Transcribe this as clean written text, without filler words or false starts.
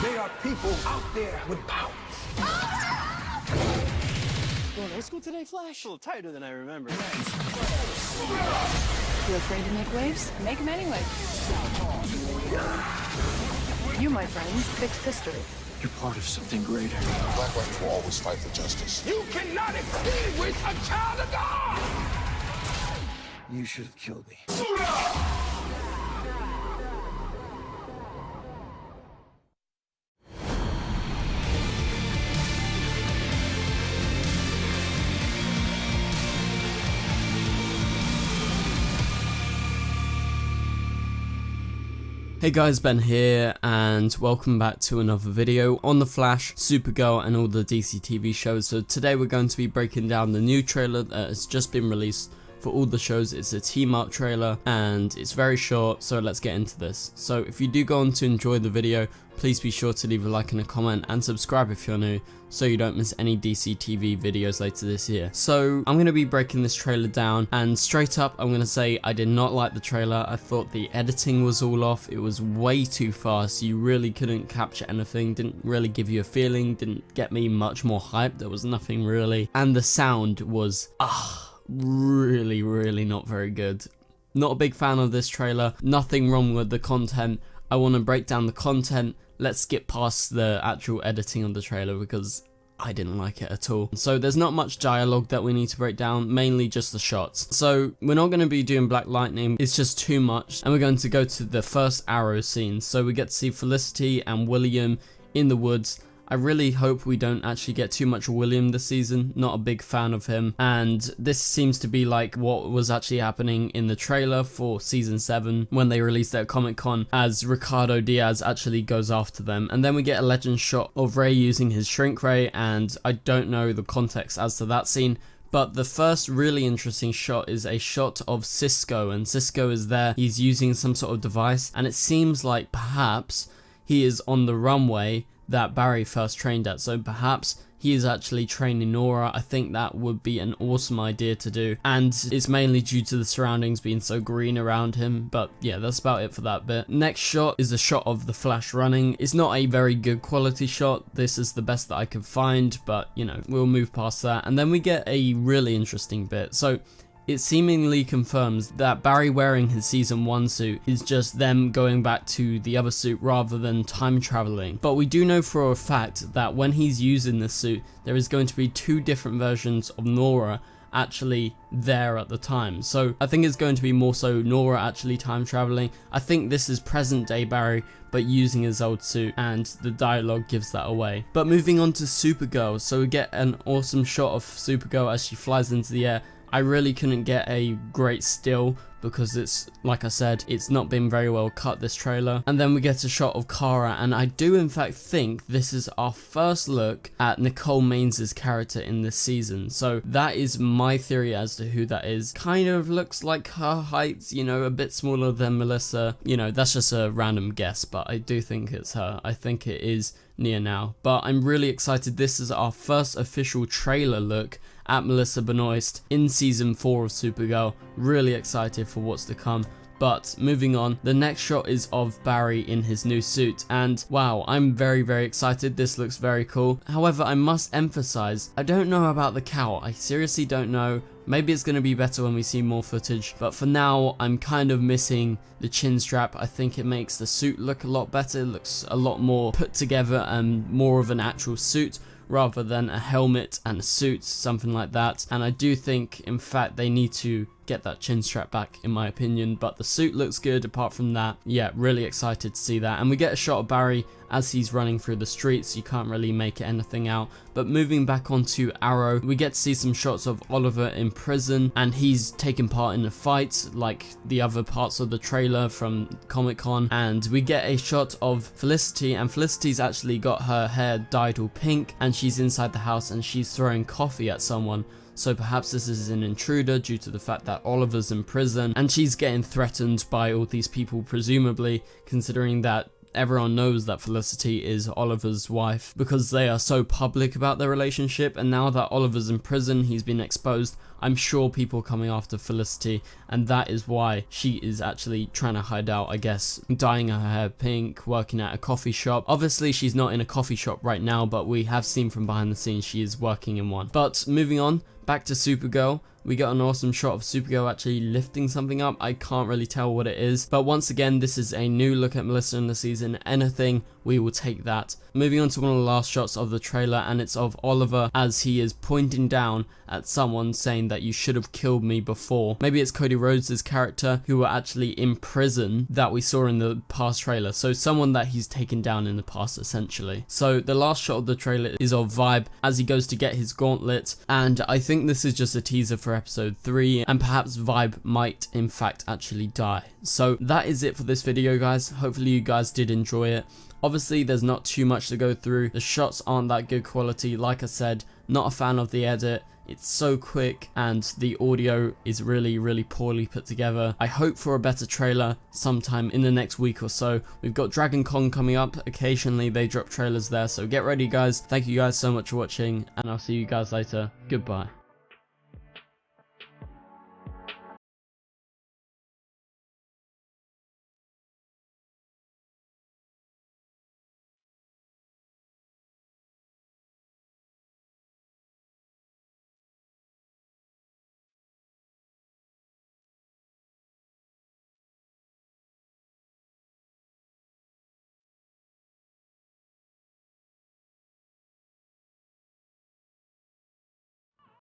They are people out there with power. Going to school today, Flash? A little tighter than I remember. You afraid to make waves? Make them anyway. You, my friends, fixed history. You're part of something greater. Black lives will always fight for justice. You cannot extinguish a child of God! You should have killed me. Hey guys, Ben here, and welcome back to another video on The Flash, Supergirl, and all the DCTV shows. So today we're going to be breaking down the new trailer that has just been released for all the shows. It's a team-up trailer, and it's very short, so let's get into this. So if you do go on to enjoy the video, please be sure to leave a like and a comment, and subscribe if you're new, so you don't miss any DCTV videos later this year. So I'm going to be breaking this trailer down, and straight up I'm going to say I did not like the trailer. I thought the editing was all off. It was way too fast. You really couldn't capture anything, didn't really give you a feeling, didn't get me much more hype. There was nothing really, and the sound was really not very good. Not a big fan of this trailer. Nothing wrong with the content. I want to break down the content. Let's skip past the actual editing of the trailer because I didn't like it at all. So there's not much dialogue that we need to break down, mainly just the shots. So we're not going to be doing Black Lightning, it's just too much, and we're going to go to the first Arrow scene. So we get to see Felicity and William in the woods. I really hope we don't actually get too much William this season. Not a big fan of him, and this seems to be like what was actually happening in the trailer for season 7 when they released their Comic-Con, as Ricardo Diaz actually goes after them. And then we get a legend shot of Ray using his shrink ray, and I don't know the context as to that scene. But the first really interesting shot is a shot of Cisco, and Cisco is there. He's using some sort of device, and it seems like perhaps he is on the runway that Barry first trained at. So perhaps he is actually training Nora. I think that would be an awesome idea to do, and it's mainly due to the surroundings being so green around him. But yeah, that's about it for that bit. Next shot is a shot of the Flash running. It's not a very good quality shot. This is the best that I could find, but you know, we'll move past that. And then we get a really interesting bit. So it seemingly confirms that Barry wearing his season 1 suit is just them going back to the other suit rather than time traveling. But we do know for a fact that when he's using this suit, there is going to be 2 different versions of Nora actually there at the time. So I think it's going to be more so Nora actually time traveling. I think this is present day Barry but using his old suit, and the dialogue gives that away. But moving on to Supergirl, so we get an awesome shot of Supergirl as she flies into the air. I really couldn't get a great still because it's, like I said, it's not been very well cut, this trailer. And then we get a shot of Kara, and I do in fact think this is our first look at Nicole Mains's character in this season. So that is my theory as to who that is. Kind of looks like her height, you know, a bit smaller than Melissa. You know, that's just a random guess, but I do think it's her. I think it is Nia now. But I'm really excited. This is our first official trailer look at Melissa Benoist in season 4 of Supergirl. Really excited for what's to come. But moving on, the next shot is of Barry in his new suit, and wow, I'm very excited. This looks very cool. However, I must emphasize, I don't know about the cowl. I seriously don't know. Maybe it's going to be better when we see more footage, but for now I'm kind of missing the chin strap. I think it makes the suit look a lot better. It looks a lot more put together and more of an actual suit rather than a helmet and a suit, something like that. And I do think, in fact, they need to get that chin strap back, in my opinion. But the suit looks good apart from that. Yeah, really excited to see that. And we get a shot of Barry as he's running through the streets. You can't really make anything out. But moving back onto Arrow, we get to see some shots of Oliver in prison, and he's taking part in a fight like the other parts of the trailer from Comic-Con. And we get a shot of Felicity, and Felicity's actually got her hair dyed all pink, and she's inside the house and she's throwing coffee at someone. So perhaps this is an intruder due to the fact that Oliver's in prison and she's getting threatened by all these people, presumably, considering that everyone knows that Felicity is Oliver's wife because they are so public about their relationship. And now that Oliver's in prison, he's been exposed, I'm sure people are coming after Felicity, and that is why she is actually trying to hide out, I guess, dyeing her hair pink, working at a coffee shop. Obviously she's not in a coffee shop right now, but we have seen from behind the scenes she is working in one. But moving on, back to Supergirl. We got an awesome shot of Supergirl actually lifting something up. I can't really tell what it is, but once again, this is a new look at Melissa in the season. Anything, we will take that. Moving on to one of the last shots of the trailer, and it's of Oliver as he is pointing down at someone saying that you should have killed me before. Maybe it's Cody Rhodes' character who were actually in prison that we saw in the past trailer. So someone that he's taken down in the past essentially. So the last shot of the trailer is of Vibe as he goes to get his gauntlet, and I think this is just a teaser for episode 3, and perhaps Vibe might in fact actually die. So that is it for this video, guys. Hopefully you guys did enjoy it. Obviously there's not too much to go through. The shots aren't that good quality. Like I said, not a fan of the edit. It's so quick and the audio is really poorly put together. I hope for a better trailer sometime in the next week or so. We've got Dragon Con coming up. Occasionally they drop trailers there, so get ready guys. Thank you guys so much for watching, and I'll see you guys later. Goodbye.